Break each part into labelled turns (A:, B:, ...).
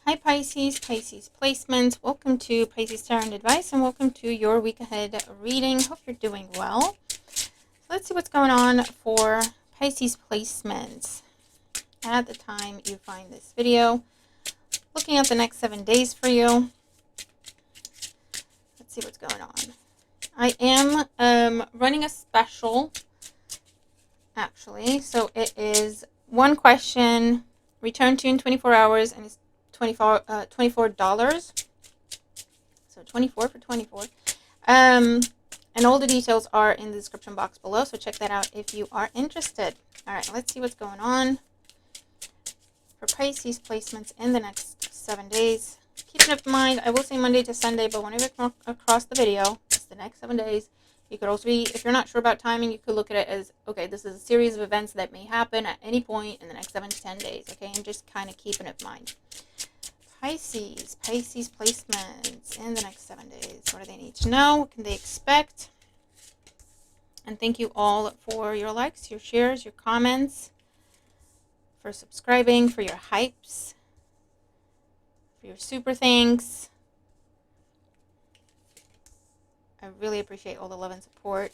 A: Hi Pisces, Pisces placements. Welcome to Pisces Tarot and Advice and welcome to your week ahead reading. Hope you're doing well. So let's see what's going on for Pisces placements at the time you find this video. Looking at the next 7 days for you. Let's see what's going on. I am running a special actually. So it is one question, return to in 24 hours, and it's $24. So 24 for 24. And all the details are in the description box below, so check that out if you are interested. All right, let's see what's going on for Pisces placements in the next 7 days. Keep it in mind, I will say Monday to Sunday, but whenever you come across the video, it's the next 7 days. You could also be, if you're not sure about timing, you could look at it as, okay, this is a series of events that may happen at any point in the next 7 to 10 days, okay? And just kind of keeping it in mind. Pisces placements in the next 7 days. What do they need to know? What can they expect? And thank you all for your likes, your shares, your comments, for subscribing, for your hypes, for your super thanks. I really appreciate all the love and support.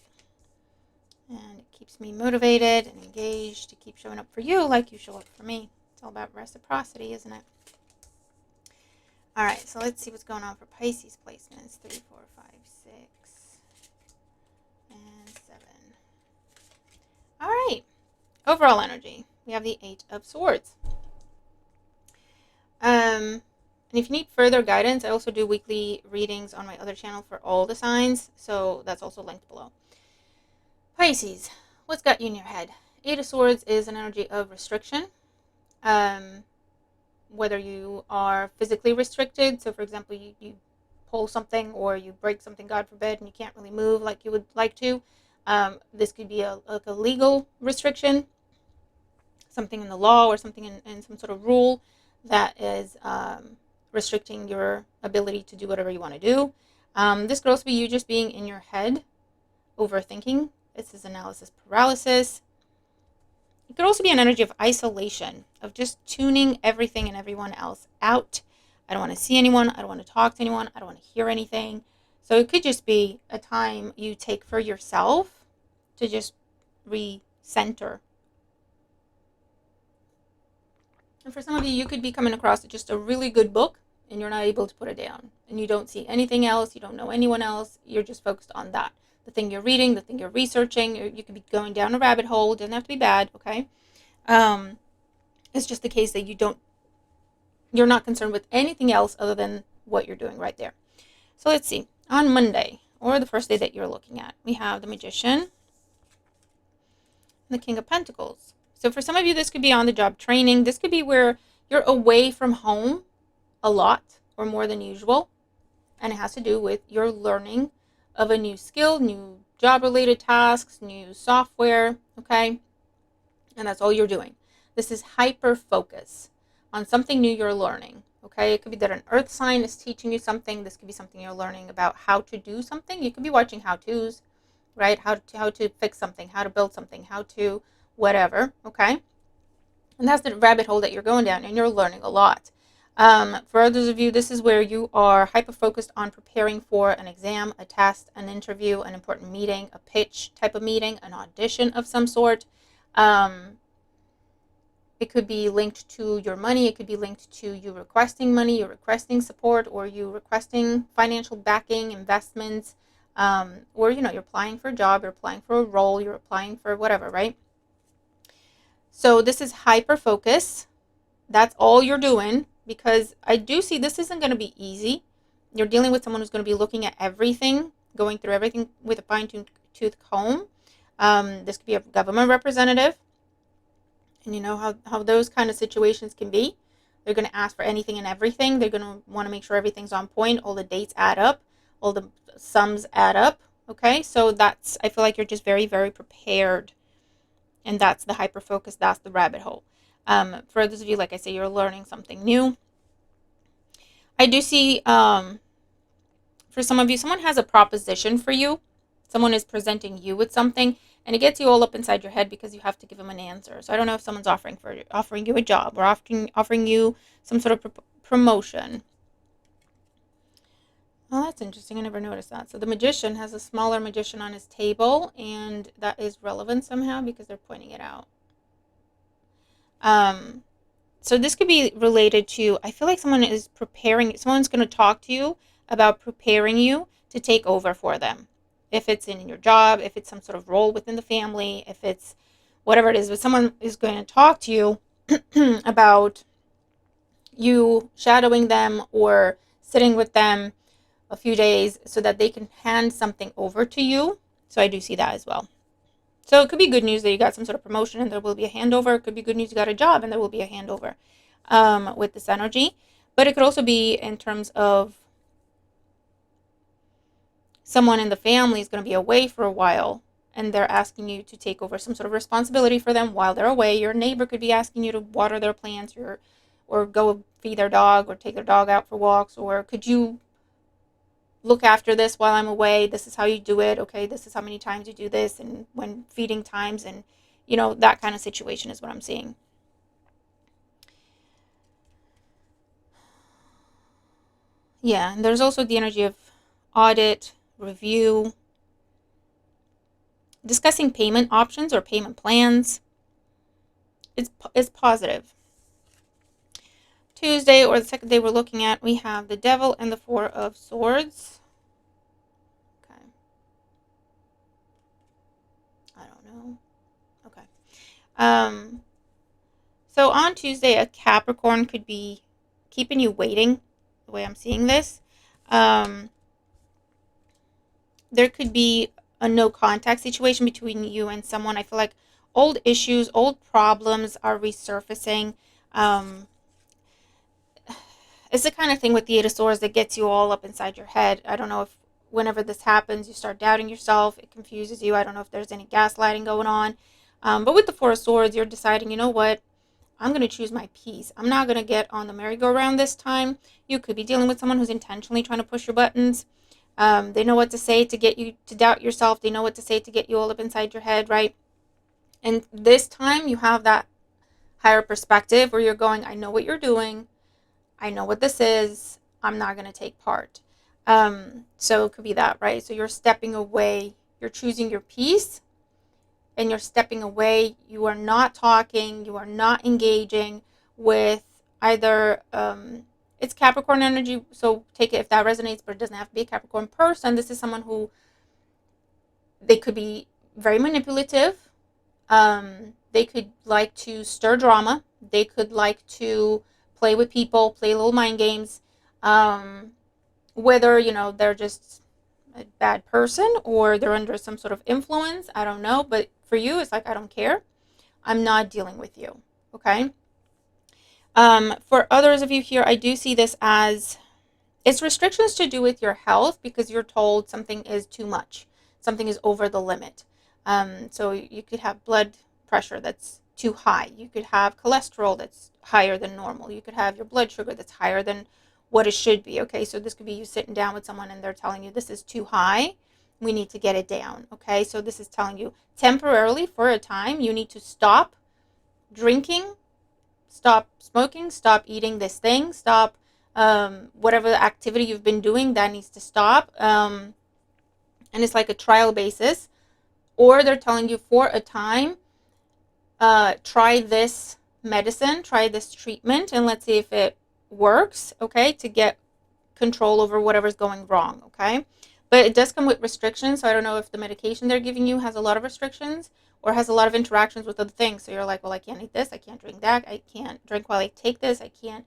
A: And it keeps me motivated and engaged to keep showing up for you like you show up for me. It's all about reciprocity, isn't it? All right, so let's see what's going on for Pisces placements. 3, 4, 5, 6, and 7. All right, overall energy. We have the 8 of Swords. And if you need further guidance, I also do weekly readings on my other channel for all the signs, so that's also linked below. Pisces, what's got you in your head? 8 of Swords is an energy of restriction. Whether you are physically restricted, so for example, you pull something or you break something, God forbid, and you can't really move like you would like to. This could be a legal restriction, something in the law or something in some sort of rule that is restricting your ability to do whatever you want to do. This could also be you just being in your head, overthinking. This is analysis paralysis. It could also be an energy of isolation, of just tuning everything and everyone else out. I don't want to see anyone. I don't want to talk to anyone. I don't want to hear anything. So it could just be a time you take for yourself to just recenter. And for some of you, you could be coming across just a really good book and you're not able to put it down. And you don't see anything else. You don't know anyone else. You're just focused on that. The thing you're reading, the thing you're researching, you could be going down a rabbit hole. It doesn't have to be bad, okay? It's just the case that you're not concerned with anything else other than what you're doing right there. So let's see. On Monday, or the first day that you're looking at, we have the Magician and the King of Pentacles. So for some of you, this could be on the job training. This could be where you're away from home a lot or more than usual. And it has to do with your learning of a new skill, new job-related tasks, new software, okay? And that's all you're doing. This is hyper-focus on something new you're learning, okay? It could be that an earth sign is teaching you something. This could be something you're learning about how to do something. You could be watching how-tos, right? How to fix something, how to build something, how to whatever, okay? And that's the rabbit hole that you're going down, and you're learning a lot. For others of you, this is where you are hyper-focused on preparing for an exam, a test, an interview, an important meeting, a pitch type of meeting, an audition of some sort. It could be linked to your money. It could be linked to you requesting money, you requesting support, or you requesting financial backing, investments, or, you're applying for a job, you're applying for a role, you're applying for whatever, right? So this is hyper-focus. That's all you're doing. Because I do see this isn't going to be easy. You're dealing with someone who's going to be looking at everything, going through everything with a fine-tooth comb. This could be a government representative. And you know how those kind of situations can be. They're going to ask for anything and everything. They're going to want to make sure everything's on point. All the dates add up. All the sums add up. Okay, so I feel like you're just very, very prepared. And that's the hyper-focus. That's the rabbit hole. For those of you, like I say, you're learning something new. I do see, for some of you, someone has a proposition for you. Someone is presenting you with something, and it gets you all up inside your head because you have to give them an answer. So I don't know if someone's offering you a job or offering you some sort of promotion. Oh, that's interesting. I never noticed that. So the magician has a smaller magician on his table, and that is relevant somehow because they're pointing it out. So this could be related to, I feel like someone's going to talk to you about preparing you to take over for them. If it's in your job, if it's some sort of role within the family, if it's whatever it is, but someone is going to talk to you about you shadowing them or sitting with them a few days so that they can hand something over to you. So I do see that as well. So it could be good news that you got some sort of promotion and there will be a handover. It could be good news you got a job and there will be a handover with this energy. But it could also be in terms of someone in the family is going to be away for a while and they're asking you to take over some sort of responsibility for them while they're away. Your neighbor could be asking you to water their plants or go feed their dog or take their dog out for walks, or could you look after this while I'm away? This is how you do it. Okay, this is how many times you do this and when feeding times, and that kind of situation is what I'm seeing. Yeah, and there's also the energy of audit, review, discussing payment options or payment plans. It's positive. Tuesday, or the second day we're looking at, we have the Devil and the Four of Swords. Okay. I don't know. Okay. So on Tuesday, a Capricorn could be keeping you waiting, the way I'm seeing this. There could be a no contact situation between you and someone. I feel like old issues, old problems are resurfacing. It's the kind of thing with the Eight of Swords that gets you all up inside your head. I don't know if whenever this happens, you start doubting yourself. It confuses you. I don't know if there's any gaslighting going on. But with the Four of Swords, you're deciding, you know what? I'm going to choose my peace. I'm not going to get on the merry-go-round this time. You could be dealing with someone who's intentionally trying to push your buttons. They know what to say to get you to doubt yourself. They know what to say to get you all up inside your head, right? And this time you have that higher perspective where you're going, I know what you're doing. I know what this is. I'm not going to take part. So it could be that, right? So you're stepping away. You're choosing your peace and you're stepping away. You are not talking. You are not engaging with either, it's Capricorn energy. So take it if that resonates, but it doesn't have to be a Capricorn person. This is someone who, they could be very manipulative. They could like to stir drama. They could like to play with people, play little mind games. Whether, they're just a bad person or they're under some sort of influence, I don't know. But for you, it's like, I don't care. I'm not dealing with you. Okay. For others of you here, I do see this as it's restrictions to do with your health because you're told something is too much. Something is over the limit. So you could have blood pressure that's too high. You could have cholesterol that's higher than normal. You could have your blood sugar that's higher than what it should be. Okay, so this could be you sitting down with someone and they're telling you this is too high. We need to get it down. Okay, so this is telling you temporarily for a time you need to stop drinking, stop smoking, stop eating this thing, stop whatever activity you've been doing that needs to stop. And it's like a trial basis. Or they're telling you for a time, try this medicine, try this treatment, and let's see if it works, okay, to get control over whatever's going wrong, okay? But it does come with restrictions, so I don't know if the medication they're giving you has a lot of restrictions or has a lot of interactions with other things. So you're like, well, I can't eat this, I can't drink that, I can't drink while I take this, I can't,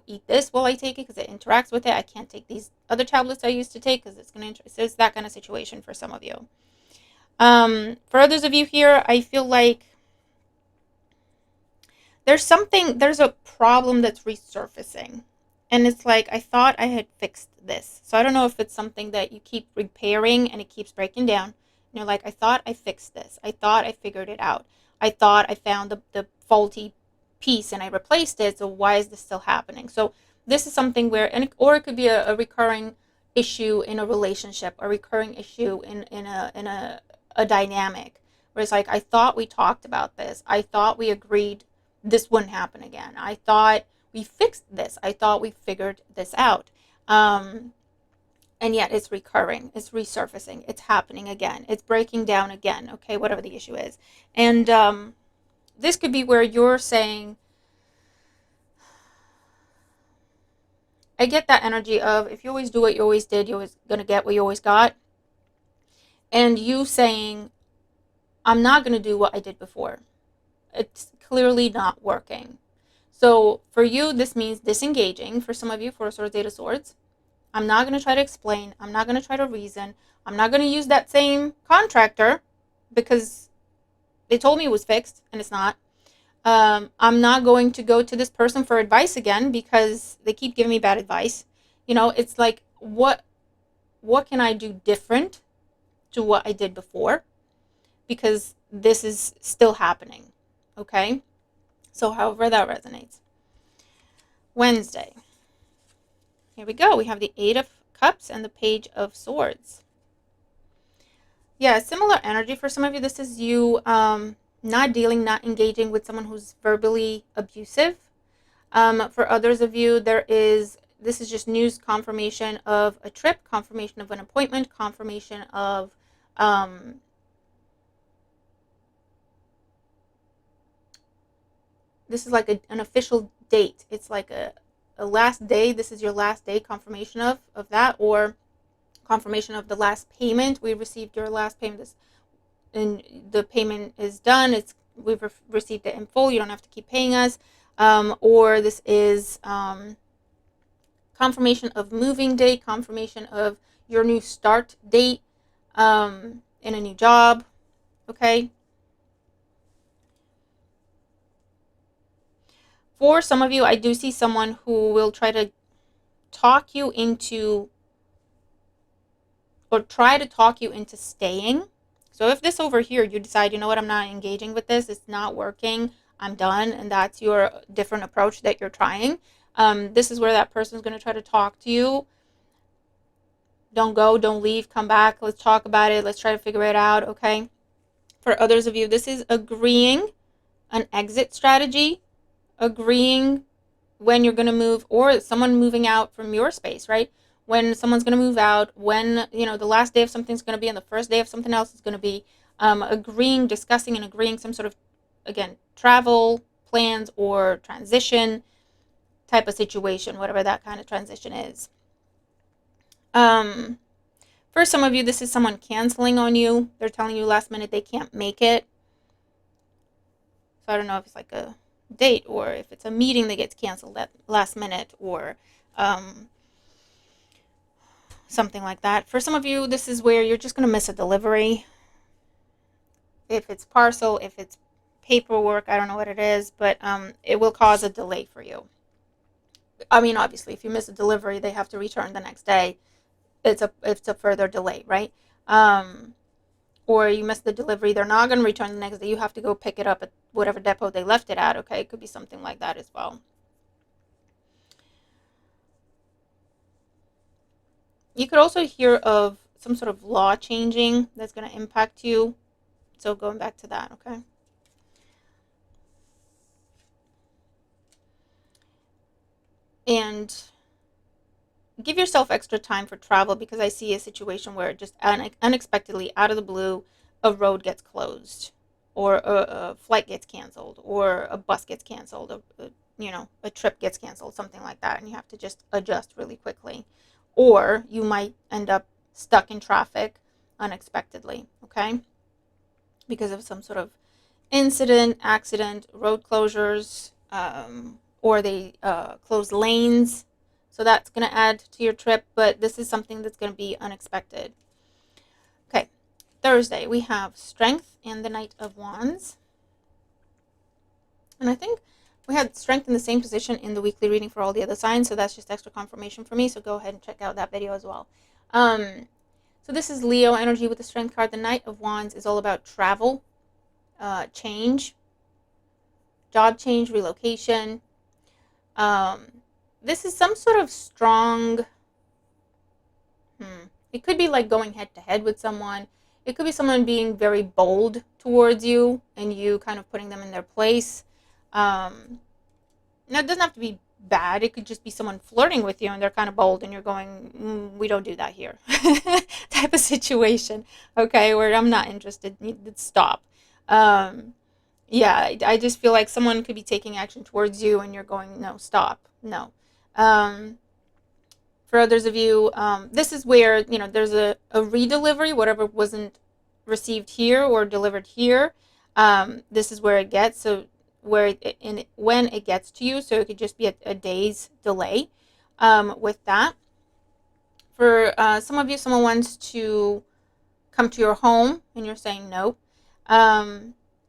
A: eat this while I take it because it interacts with it, I can't take these other tablets I used to take because it's going to, so it's that kind of situation for some of you. For others of you here, I feel like there's a problem that's resurfacing. And it's like, I thought I had fixed this. So I don't know if it's something that you keep repairing and it keeps breaking down. And you're like, I thought I fixed this. I thought I figured it out. I thought I found the faulty piece and I replaced it. So why is this still happening? So this is something where, or it could be a recurring issue in a relationship, a recurring issue in a dynamic where it's like, I thought we talked about this. I thought we agreed this wouldn't happen again. I thought we fixed this. I thought we figured this out. And yet it's recurring, it's resurfacing, it's happening again, it's breaking down again, okay, whatever the issue is. And this could be where you're saying, I get that energy of, if you always do what you always did, you're always going to get what you always got. And you saying, I'm not going to do what I did before. It's clearly not working. So for you, this means disengaging. For some of you, for Swords, Eight of Swords, I'm not going to try to explain. I'm not going to try to reason. I'm not going to use that same contractor because they told me it was fixed and it's not. I'm not going to go to this person for advice again because they keep giving me bad advice. You know, it's like, what can I do different to what I did before? Because this is still happening. Okay? So however that resonates. Wednesday. Here we go. We have the Eight of Cups and the Page of Swords. Yeah, similar energy for some of you. This is you not engaging with someone who's verbally abusive. For others of you, this is just news, confirmation of a trip, confirmation of an appointment, confirmation of this is like an official date. It's like a last day. This is your last day, confirmation of that, or confirmation of the last payment. We received your last payment, and the payment is done. We've received it in full. You don't have to keep paying us. Or this is confirmation of moving date, confirmation of your new start date in a new job. Okay. For some of you, I do see someone who will try to talk you into, or try to talk you into staying. So if this over here, you decide, you know what, I'm not engaging with this, it's not working, I'm done, and that's your different approach that you're trying. This is where that person is going to try to talk to you. Don't go, don't leave, come back, let's talk about it, let's try to figure it out, okay? For others of you, this is agreeing an exit strategy, agreeing when you're going to move, or someone moving out from your space, right? When someone's going to move out, when, you know, the last day of something's going to be and the first day of something else is going to be, agreeing, discussing and agreeing some sort of, again, travel plans or transition type of situation, whatever that kind of transition is. For some of you, this is someone canceling on you. They're telling you last minute they can't make it. So I don't know if it's like a date or if it's a meeting that gets canceled at last minute, or something like that. For some of you, this is where you're just going to miss a delivery. If it's parcel, if it's paperwork, I don't know what it is, but it will cause a delay for you. I mean, obviously, if you miss a delivery, they have to return the next day. It's a further delay, right? Or you miss the delivery, they're not going to return the next day. You have to go pick it up at whatever depot they left it at, okay? It could be something like that as well. You could also hear of some sort of law changing that's going to impact you. So going back to that, okay? And give yourself extra time for travel, because I see a situation where just unexpectedly, out of the blue, a road gets closed, or a flight gets canceled, or a bus gets canceled, a trip gets canceled, something like that, and you have to just adjust really quickly. Or you might end up stuck in traffic unexpectedly, okay? Because of some sort of incident, accident, road closures, or they close lanes. So that's going to add to your trip, but this is something that's going to be unexpected. Okay, Thursday, we have Strength and the Knight of Wands. And I think we had Strength in the same position in the weekly reading for all the other signs, so that's just extra confirmation for me, so go ahead and check out that video as well. So this is Leo energy with the Strength card. The Knight of Wands is all about travel, change, job change, relocation. This is some sort of strong, it could be like going head to head with someone. It could be someone being very bold towards you and you kind of putting them in their place. Now, it doesn't have to be bad. It could just be someone flirting with you and they're kind of bold and you're going, we don't do that here type of situation. Okay, where I'm not interested. Stop. Um, yeah, I just feel like someone could be taking action towards you and you're going, no, stop. No. Um, for others of you, this is where, there's a redelivery, whatever wasn't received here or delivered here. This is where it gets. So when it gets to you, so it could just be a day's delay with that. For some of you, someone wants to come to your home and you're saying no.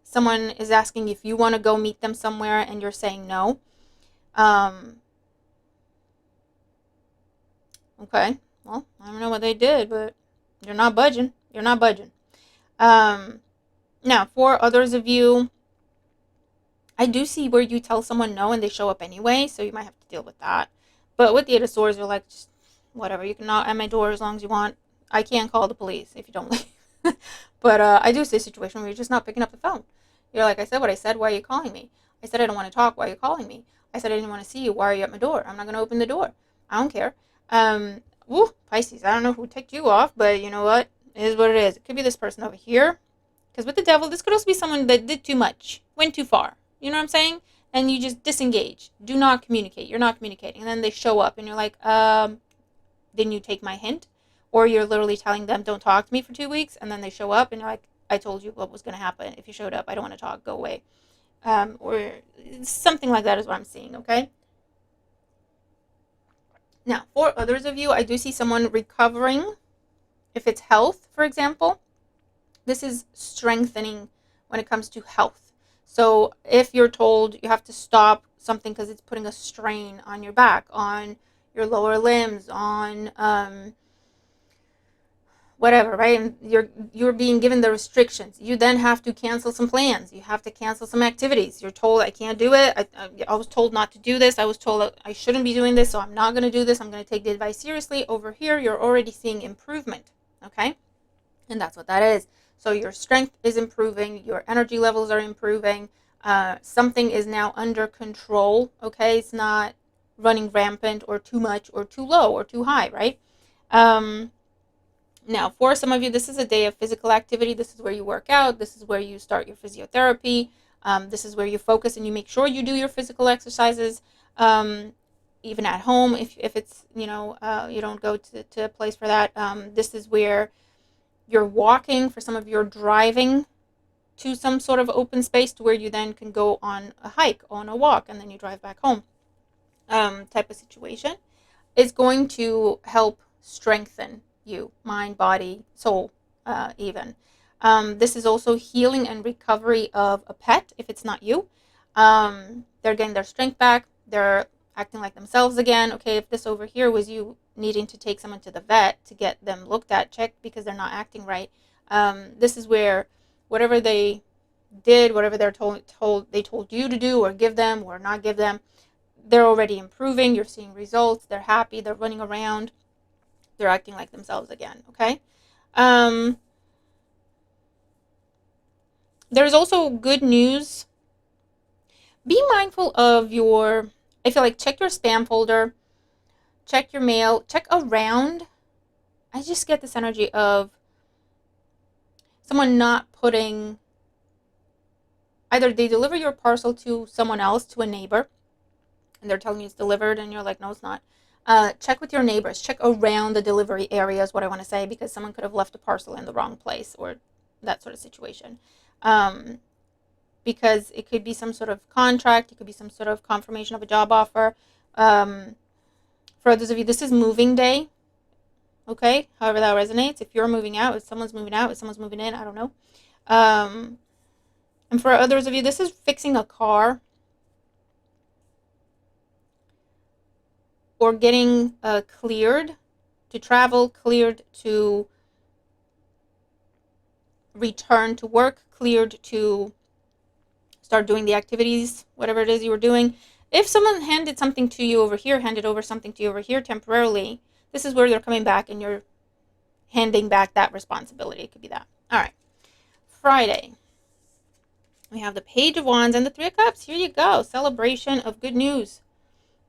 A: Someone is asking if you want to go meet them somewhere and you're saying no. Okay, well, I don't know what they did, but you're not budging. You're not budging. Now, for others of you, I do see where you tell someone no and they show up anyway, so you might have to deal with that. But with the Eight of Swords, you're like, just whatever, you can knock at my door as long as you want. I can't call the police if you don't leave. But I do see a situation where you're just not picking up the phone. You're like, I said what I said, why are you calling me? I said I don't want to talk, why are you calling me? I said I didn't want to see you, why are you at my door? I'm not going to open the door. I don't care. Pisces, I don't know who ticked you off, but you know what? It is what it is. It could be this person over here. Because with the devil, this could also be someone that did too much, went too far. You know what I'm saying? And you just disengage. Do not communicate. You're not communicating. And then they show up and you're like, didn't you take my hint? Or you're literally telling them, don't talk to me for 2 weeks. And then they show up and you're like, I told you what was going to happen. If you showed up, I don't want to talk. Go away. Or something like that is what I'm seeing, okay? Now, for others of you, I do see someone recovering. If it's health, for example, this is strengthening when it comes to health. So if you're told you have to stop something because it's putting a strain on your back, on your lower limbs, on whatever, right? And you're being given the restrictions. You then have to cancel some plans. You have to cancel some activities. You're told I can't do it. I was told not to do this. I was told I shouldn't be doing this, so I'm not going to do this. I'm going to take the advice seriously. Over here, you're already seeing improvement, okay? And that's what that is. So your strength is improving. Your energy levels are improving. Something is now under control, okay? It's not running rampant or too much or too low or too high, right? Now, for some of you, this is a day of physical activity. This is where you work out. This is where you start your physiotherapy. This is where you focus and you make sure you do your physical exercises, even at home. If it's, you don't go to a place for that. This is where you're walking. For some of you, you're driving to some sort of open space to where you then can go on a hike, on a walk, and then you drive back home type of situation. It's going to help strengthen you, mind, body, soul, even. This is also healing and recovery of a pet if it's not you. They're getting their strength back. They're acting like themselves again. Okay, if this over here was you needing to take someone to the vet to get them looked at, checked because they're not acting right, this is where whatever they did, whatever they told you to do or give them or not give them, they're already improving. You're seeing results. They're happy. They're running around. They're acting like themselves again, okay? There's also good news. Be mindful of I feel like check your spam folder, check your mail, check around. I just get this energy of someone not putting, either they deliver your parcel to someone else, to a neighbor, and they're telling you it's delivered, and you're like, no, it's not. Check with your neighbors. Check around the delivery area is what I want to say, because someone could have left a parcel in the wrong place or that sort of situation. Because it could be some sort of contract. It could be some sort of confirmation of a job offer. For those of you, this is moving day. Okay, however that resonates. If you're moving out, if someone's moving out, if someone's moving in, I don't know. And for others of you, this is fixing a car. Or getting cleared to travel, cleared to return to work, cleared to start doing the activities, whatever it is you were doing. If someone handed something to you over here, handed over something to you over here temporarily, this is where they're coming back and you're handing back that responsibility. It could be that. All right. Friday. We have the Page of Wands and the Three of Cups. Here you go. Celebration of good news.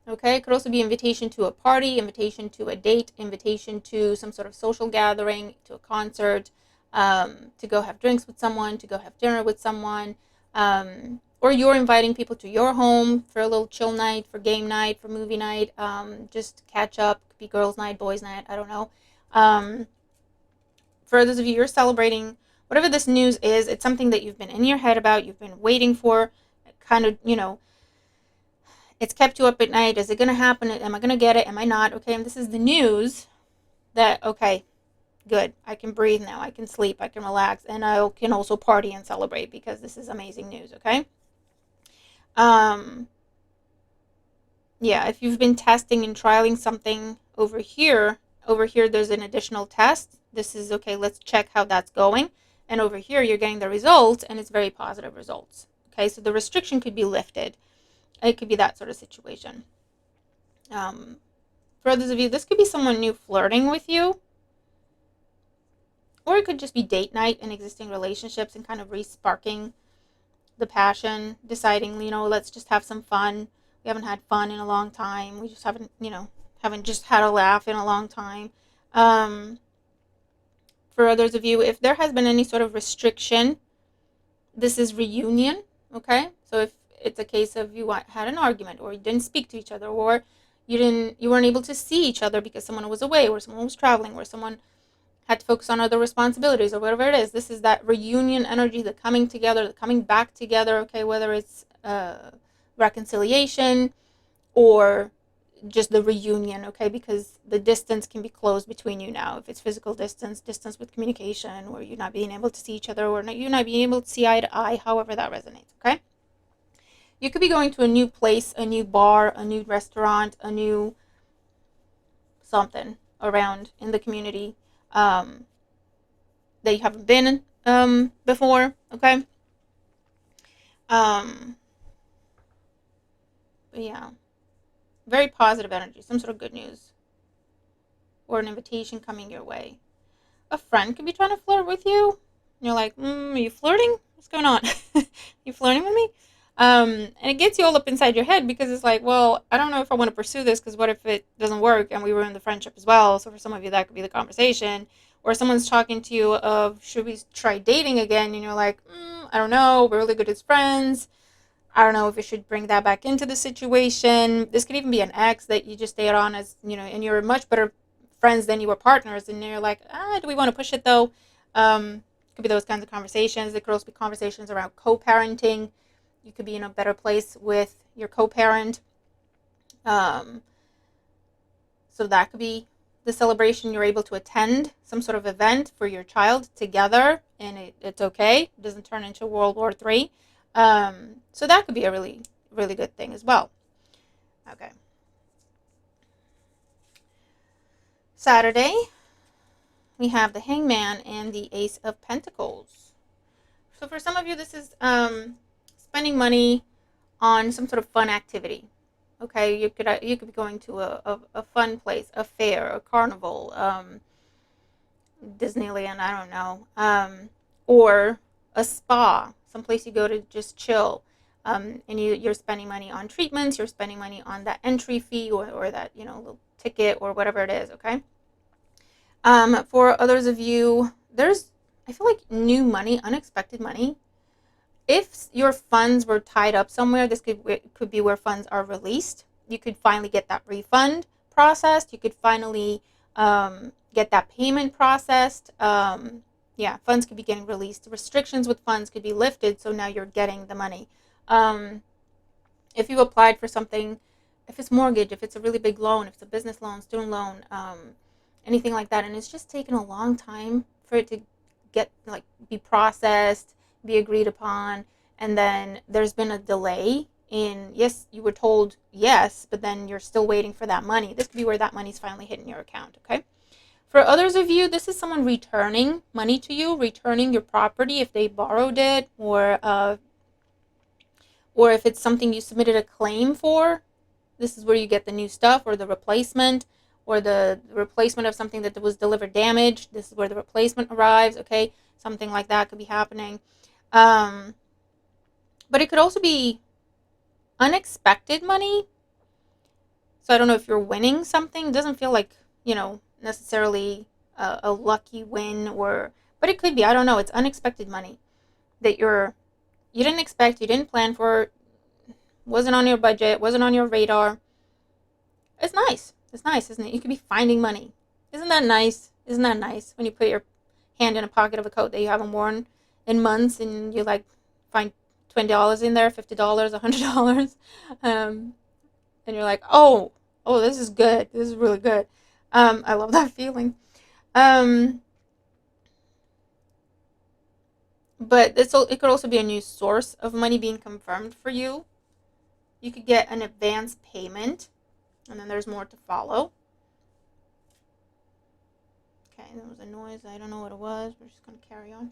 A: Okay, it could also be invitation to a party, invitation to a date, invitation to some sort of social gathering, to a concert, to go have drinks with someone, to go have dinner with someone, or you're inviting people to your home for a little chill night, for game night, for movie night, just catch up. Could be girls' night, boys' night, I don't know. Um, for those of you, you're celebrating whatever this news is. It's something that you've been in your head about, you've been waiting for, kind of, it's kept you up at night. Is it going to happen? Am I going to get it? Am I not? Okay, and this is the news that, okay, good. I can breathe now. I can sleep. I can relax. And I can also party and celebrate because this is amazing news, okay? Um, yeah, if you've been testing and trialing something over here there's an additional test. This is, okay, let's check how that's going. And over here you're getting the results, and it's very positive results. Okay, so the restriction could be lifted. It could be that sort of situation. For others of you, this could be someone new flirting with you, or it could just be date night in existing relationships and kind of re-sparking the passion, deciding, let's just have some fun. We haven't had fun in a long time. We just haven't just had a laugh in a long time. For others of you, if there has been any sort of restriction, this is reunion, okay? So if it's a case of you had an argument, or you didn't speak to each other, or you weren't able to see each other because someone was away, or someone was traveling, or someone had to focus on other responsibilities, or whatever it is, this is that reunion energy, the coming together, the coming back together, okay? Whether it's reconciliation or just the reunion, okay? Because the distance can be closed between you now. If it's physical distance, distance with communication, or you're not being able to see each other, or you're not being able to see eye to eye, however that resonates, okay? You could be going to a new place, a new bar, a new restaurant, a new something around in the community that you haven't been before, okay? Um, but yeah, very positive energy, some sort of good news, or an invitation coming your way. A friend could be trying to flirt with you. And you're like, are you flirting? What's going on? You flirting with me? And it gets you all up inside your head, because it's like, well, I don't know if I want to pursue this, because what if it doesn't work and we ruin the friendship as well? So for some of you, that could be the conversation. Or someone's talking to you of, should we try dating again? And you're like, I don't know. We're really good as friends. I don't know if you should bring that back into the situation. This could even be an ex that you just stayed on as, and you're much better friends than you were partners. And you're like, do we want to push it though? Could be those kinds of conversations. It could also be conversations around co-parenting. You could be in a better place with your co-parent. So that could be the celebration. You're able to attend some sort of event for your child together, and it's okay. It doesn't turn into World War III. So that could be a really, really good thing as well. Okay. Saturday, we have the Hangman and the Ace of Pentacles. So for some of you, this is spending money on some sort of fun activity. Okay, you could be going to a fun place, a fair, a carnival, Disneyland, I don't know, or a spa, someplace you go to just chill. And you're spending money on treatments, you're spending money on that entry fee, or that, little ticket, or whatever it is, okay? For others of you, I feel like new money, unexpected money. If your funds were tied up somewhere, this could be where funds are released. You could finally get that refund processed. You could finally get that payment processed. Funds could be getting released. Restrictions with funds could be lifted, so now you're getting the money. If you applied for something, if it's mortgage, if it's a really big loan, if it's a business loan, student loan, anything like that, and it's just taken a long time for it to be processed, be agreed upon, and then there's been a delay in, yes, you were told yes, but then you're still waiting for that money. This could be where that money's finally hitting your account, okay? For others of you, this is someone returning money to you, returning your property if they borrowed it, or if it's something you submitted a claim for. This is where you get the new stuff, or the replacement, or the replacement of something that was delivered damaged. This is where the replacement arrives, okay? Something like that could be happening. But it could also be unexpected money. So I don't know if you're winning something. It doesn't feel like, necessarily a lucky win, but it could be. I don't know. It's unexpected money that you didn't expect, you didn't plan for, wasn't on your budget, wasn't on your radar. It's nice. It's nice, isn't it? You could be finding money. Isn't that nice? Isn't that nice when you put your hand in a pocket of a coat that you haven't worn in months, and you like find $20 in there, $50, $100, and you're like, oh, this is good. This is really good. I love that feeling. Um, but it could also be a new source of money being confirmed for you. You could get an advance payment, and then there's more to follow. Okay, there was a noise. I don't know what it was. We're just going to carry on.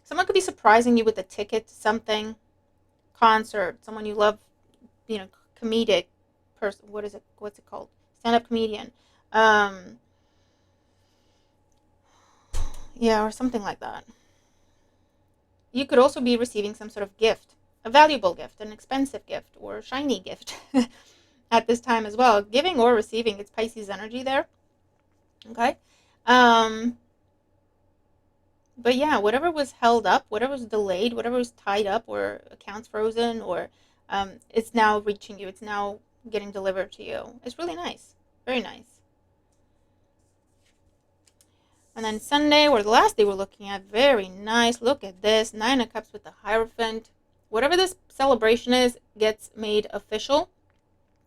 A: Someone could be surprising you with a ticket to something, concert, someone you love, comedic person. What is it? What's it called? Stand-up comedian. Yeah, or something like that. You could also be receiving some sort of gift, a valuable gift, an expensive gift, or a shiny gift at this time as well. Giving or receiving, it's Pisces energy there. Okay? But yeah, whatever was held up, whatever was delayed, whatever was tied up or accounts frozen, or it's now reaching you. It's now getting delivered to you. It's really nice. Very nice. And then Sunday, or the last day we're looking at, very nice. Look at this. 9 of Cups with the Hierophant. Whatever this celebration is gets made official.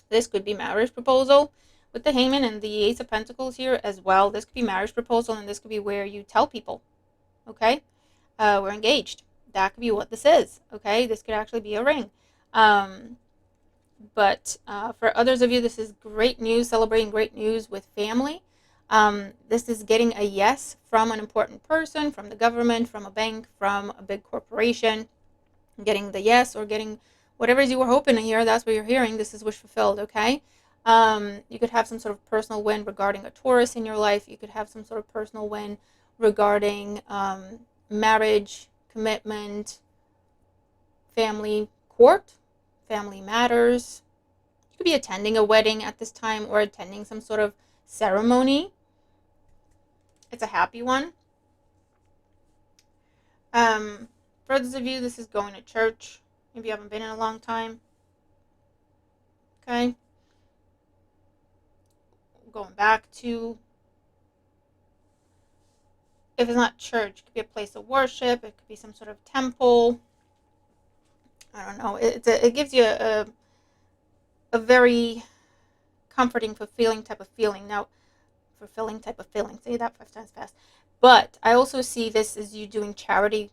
A: This could be marriage proposal with the Hangman and the Ace of Pentacles here as well. This could be marriage proposal, and this could be where you tell people, okay, we're engaged. That could be what this is, okay? This could actually be a ring. But for others of you, this is great news, celebrating great news with family. This is getting a yes from an important person, from the government, from a bank, from a big corporation. Getting the yes, or getting whatever you were hoping to hear. That's what you're hearing. This is wish fulfilled, okay? You could have some sort of personal win regarding a Taurus in your life. You could have some sort of personal win regarding marriage, commitment, family court, family matters. You could be attending a wedding at this time, or attending some sort of ceremony. It's a happy one. For those of you, this is going to church. Maybe you haven't been in a long time. Okay. Going back to, if it's not church, it could be a place of worship. It could be some sort of temple. I don't know. It gives you a very comforting, fulfilling type of feeling. Now, fulfilling type of feeling. Say that 5 times fast. But I also see this as you doing charity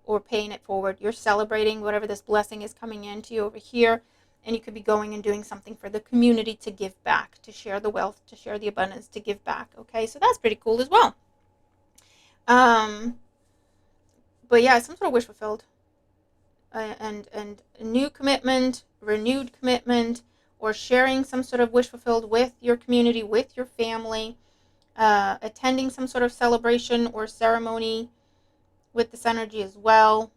A: or paying it forward. You're celebrating whatever this blessing is coming into you over here, and you could be going and doing something for the community to give back, to share the wealth, to share the abundance, to give back. Okay, so that's pretty cool as well. But yeah, some sort of wish fulfilled, and a new commitment, renewed commitment, or sharing some sort of wish fulfilled with your community, with your family, attending some sort of celebration or ceremony with this energy as well,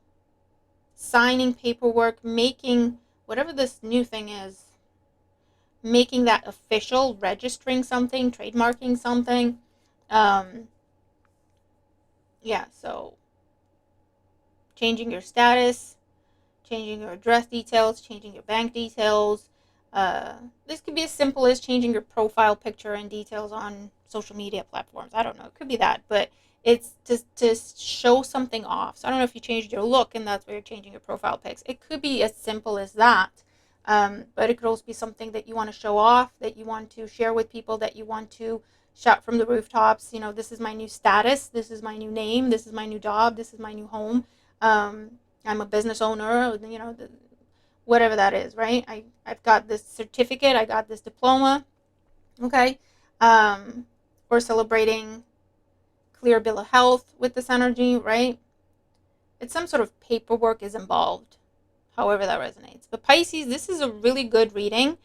A: signing paperwork, making whatever this new thing is, making that official, registering something, trademarking something. Yeah, so changing your status, changing your address details, changing your bank details. This could be as simple as changing your profile picture and details on social media platforms. I don't know. It could be that, but it's to show something off. So I don't know if you changed your look and that's why you're changing your profile pics. It could be as simple as that. But it could also be something that you want to show off, that you want to share with people, that you want to shout from the rooftops. This is my new status. This is my new name. This is my new job. This is my new home. I'm a business owner, whatever that is, right? I've got this certificate. I got this diploma. Okay. Or celebrating clear bill of health with this energy, right? It's some sort of paperwork is involved, however that resonates. But Pisces, this is a really good reading.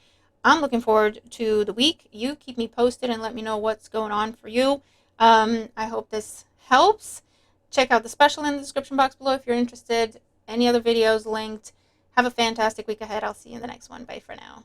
A: I'm looking forward to the week. You keep me posted and let me know what's going on for you. I hope this helps. Check out the special in the description box below if you're interested. Any other videos linked. Have a fantastic week ahead. I'll see you in the next one. Bye for now.